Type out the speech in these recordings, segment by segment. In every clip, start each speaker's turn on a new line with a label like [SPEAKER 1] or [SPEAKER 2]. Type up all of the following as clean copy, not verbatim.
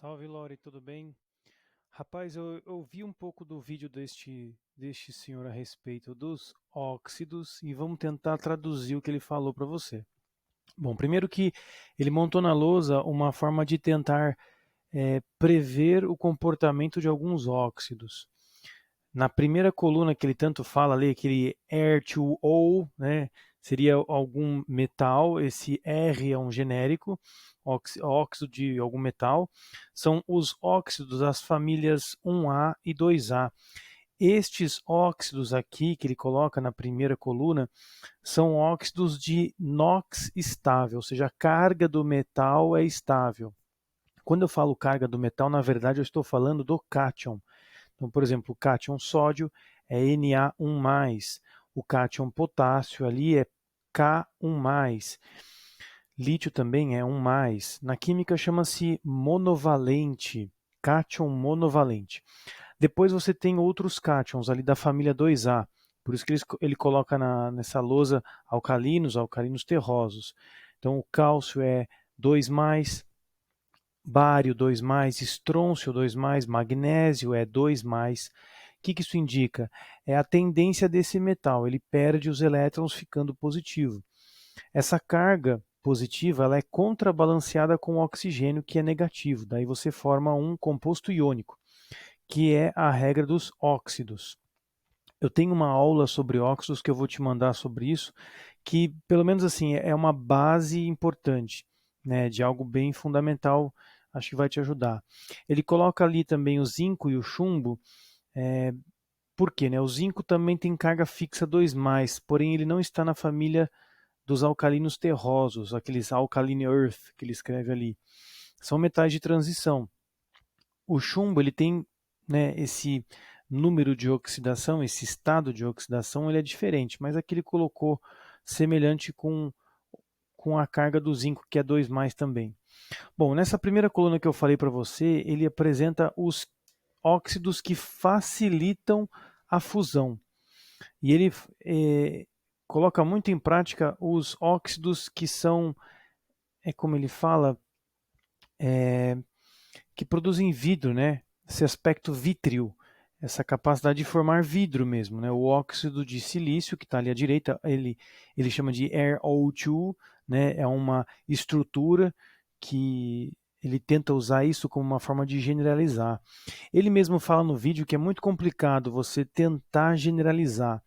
[SPEAKER 1] Salve, Lore, tudo bem? Rapaz, eu vi um pouco do vídeo deste senhor a respeito dos óxidos e vamos tentar traduzir o que ele falou para você. Bom, primeiro que ele montou na lousa uma forma de tentar prever o comportamento de alguns óxidos. Na primeira coluna que ele tanto fala ali, aquele R2O, né, seria algum metal, esse R é um genérico, óxido de algum metal, são os óxidos das famílias 1A e 2A. Estes óxidos aqui que ele coloca na primeira coluna são óxidos de NOx estável, ou seja, a carga do metal é estável. Quando eu falo carga do metal, na verdade eu estou falando do cátion. Então, por exemplo, o cátion sódio é Na1+, o cátion potássio ali é K1+, lítio também é 1+. Na química chama-se monovalente, cátion monovalente. Depois você tem outros cátions ali da família 2A, por isso que ele coloca nessa lousa alcalinos terrosos. Então o cálcio é 2+, bário 2+, estrôncio 2+, magnésio é 2+. O que isso indica? É a tendência desse metal, ele perde os elétrons ficando positivo. Essa carga positiva ela é contrabalanceada com o oxigênio, que é negativo. Daí você forma um composto iônico, que é a regra dos óxidos. Eu tenho uma aula sobre óxidos que eu vou te mandar sobre isso, que pelo menos assim é uma base importante, né, de algo bem fundamental, acho que vai te ajudar. Ele coloca ali também o zinco e o chumbo, por quê? Né? O zinco também tem carga fixa 2+, porém ele não está na família dos alcalinos terrosos, aqueles alkaline earth que ele escreve ali. São metais de transição. O chumbo ele tem, né, esse número de oxidação, esse estado de oxidação, ele é diferente, mas aqui ele colocou semelhante com a carga do zinco, que é 2+ também. Bom, nessa primeira coluna que eu falei para você, ele apresenta os óxidos que facilitam a fusão. E ele coloca muito em prática os óxidos que são, como ele fala, que produzem vidro, né? Esse aspecto vítreo, essa capacidade de formar vidro mesmo, né? O óxido de silício, que está ali à direita, ele chama de RO2, né? É uma estrutura que ele tenta usar isso como uma forma de generalizar. Ele mesmo fala no vídeo que é muito complicado você tentar generalizar,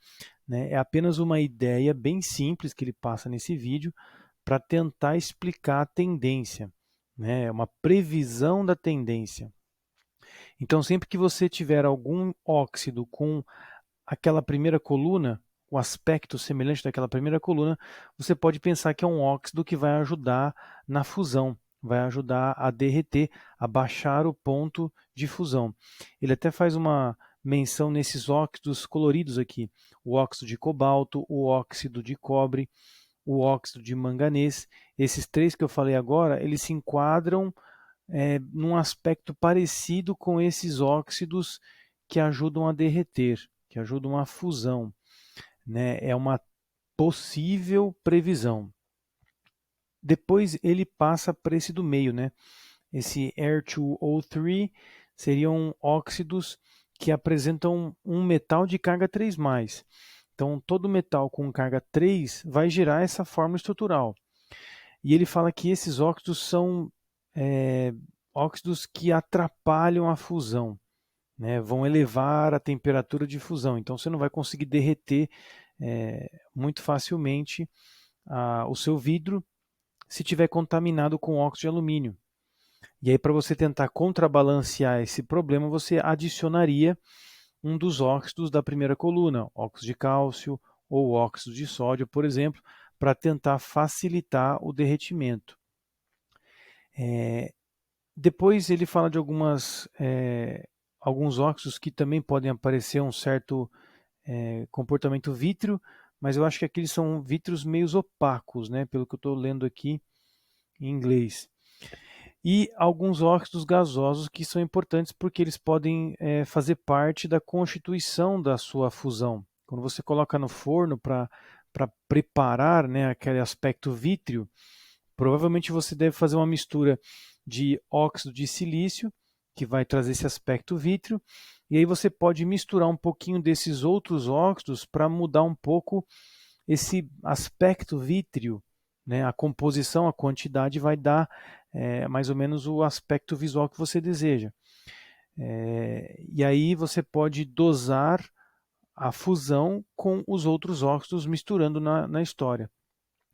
[SPEAKER 1] né? É apenas uma ideia bem simples que ele passa nesse vídeo para tentar explicar a tendência, né? É uma previsão da tendência. Então, sempre que você tiver algum óxido com aquela primeira coluna, o aspecto semelhante daquela primeira coluna, você pode pensar que é um óxido que vai ajudar na fusão, vai ajudar a derreter, a baixar o ponto de fusão. Ele até faz uma menção nesses óxidos coloridos aqui: o óxido de cobalto, o óxido de cobre, o óxido de manganês. Esses três que eu falei agora, eles se enquadram num aspecto parecido com esses óxidos que ajudam a derreter, que ajudam a fusão, né? É uma possível previsão. Depois ele passa para esse do meio, né? Esse R2O3 seriam óxidos que apresentam um metal de carga 3+. Então, todo metal com carga 3 vai gerar essa forma estrutural. E ele fala que esses óxidos são óxidos que atrapalham a fusão, né? Vão elevar a temperatura de fusão. Então você não vai conseguir derreter muito facilmente o seu vidro se tiver contaminado com óxido de alumínio. E aí, para você tentar contrabalancear esse problema, você adicionaria um dos óxidos da primeira coluna, óxido de cálcio ou óxido de sódio, por exemplo, para tentar facilitar o derretimento. Depois ele fala de alguns óxidos que também podem aparecer um certo comportamento vítreo, mas eu acho que aqueles são vítreos meio opacos, né, pelo que eu estou lendo aqui em inglês. E alguns óxidos gasosos que são importantes porque eles podem fazer parte da constituição da sua fusão. Quando você coloca no forno para preparar, né, aquele aspecto vítreo, Provavelmente você deve fazer uma mistura de óxido de silício, que vai trazer esse aspecto vítreo, e aí você pode misturar um pouquinho desses outros óxidos para mudar um pouco esse aspecto vítreo, né? A composição, a quantidade vai dar mais ou menos o aspecto visual que você deseja. E aí você pode dosar a fusão com os outros óxidos misturando na história,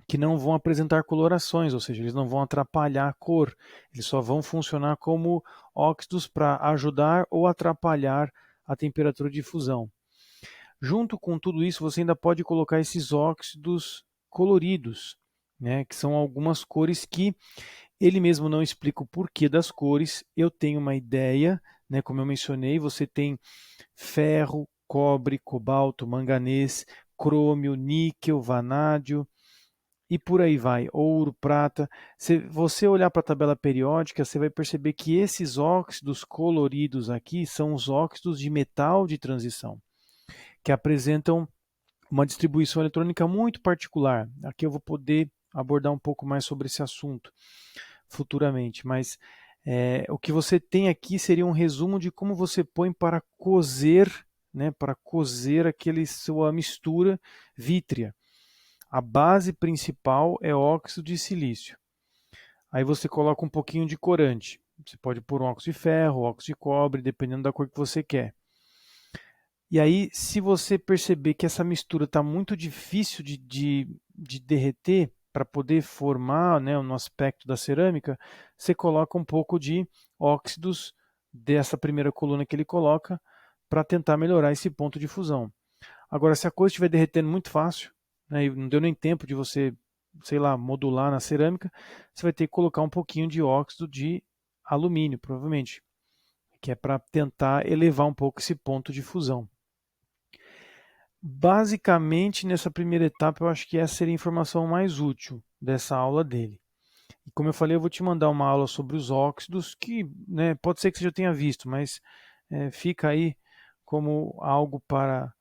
[SPEAKER 1] que não vão apresentar colorações, ou seja, eles não vão atrapalhar a cor, eles só vão funcionar como óxidos para ajudar ou atrapalhar a temperatura de fusão. Junto com tudo isso, você ainda pode colocar esses óxidos coloridos, né, que são algumas cores que ele mesmo não explica o porquê das cores. Eu tenho uma ideia, né, como eu mencionei, você tem ferro, cobre, cobalto, manganês, crômio, níquel, vanádio e por aí vai, ouro, prata. Se você olhar para a tabela periódica, você vai perceber que esses óxidos coloridos aqui são os óxidos de metal de transição, que apresentam uma distribuição eletrônica muito particular. Aqui eu vou poder abordar um pouco mais sobre esse assunto futuramente, mas o que você tem aqui seria um resumo de como você põe para cozer, né, para cozer sua mistura vítrea. A base principal é óxido de silício. Aí você coloca um pouquinho de corante. Você pode pôr um óxido de ferro, óxido de cobre, dependendo da cor que você quer. E aí, se você perceber que essa mistura está muito difícil de derreter para poder formar, né, no aspecto da cerâmica, você coloca um pouco de óxidos dessa primeira coluna que ele coloca para tentar melhorar esse ponto de fusão. Agora, se a coisa estiver derretendo muito fácil, né, e não deu nem tempo de você, sei lá, modular na cerâmica, você vai ter que colocar um pouquinho de óxido de alumínio, provavelmente, que é para tentar elevar um pouco esse ponto de fusão. Basicamente, nessa primeira etapa, eu acho que essa seria a informação mais útil dessa aula dele. E como eu falei, eu vou te mandar uma aula sobre os óxidos, que, né, pode ser que você já tenha visto, mas fica aí como algo para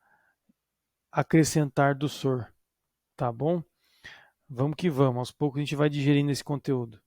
[SPEAKER 1] acrescentar do SOR, tá bom? Vamos que vamos, aos poucos a gente vai digerindo esse conteúdo.